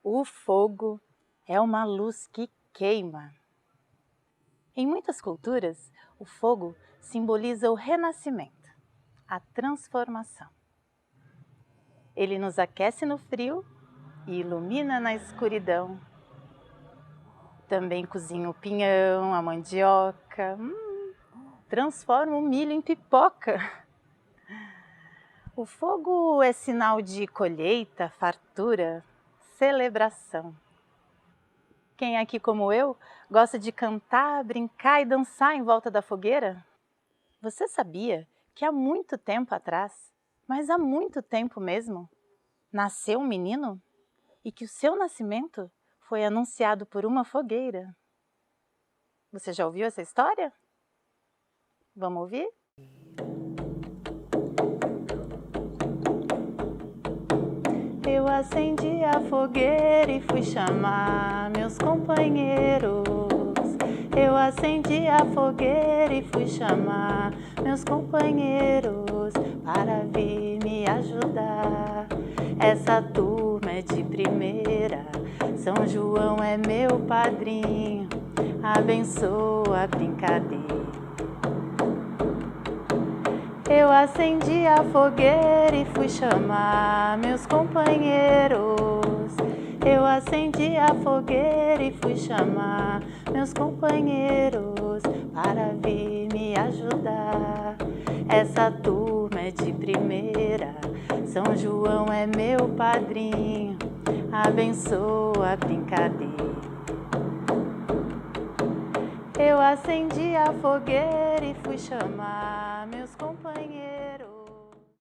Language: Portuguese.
O fogo é uma luz que queima. Em muitas culturas, o fogo simboliza o renascimento, a transformação. Ele nos aquece no frio e ilumina na escuridão. Também cozinha o pinhão, a mandioca, transforma o milho em pipoca. O fogo é sinal de colheita, fartura, celebração. Quem aqui, como eu, gosta de cantar, brincar e dançar em volta da fogueira? Você sabia que há muito tempo atrás, mas há muito tempo mesmo, nasceu um menino? E que o seu nascimento foi anunciado por uma fogueira? Você já ouviu essa história? Vamos ouvir? Eu acendi a fogueira e fui chamar meus companheiros. Eu acendi a fogueira e fui chamar meus companheiros para vir me ajudar. Essa turma é de primeira, São João é meu padrinho, abençoa a brincadeira. Eu acendi a fogueira e fui chamar meus companheiros. Eu acendi a fogueira e fui chamar meus companheiros para vir me ajudar. Essa turma é de primeira, São João é meu padrinho, abençoa a brincadeira. Eu acendi a fogueira e fui chamar meus companheiros.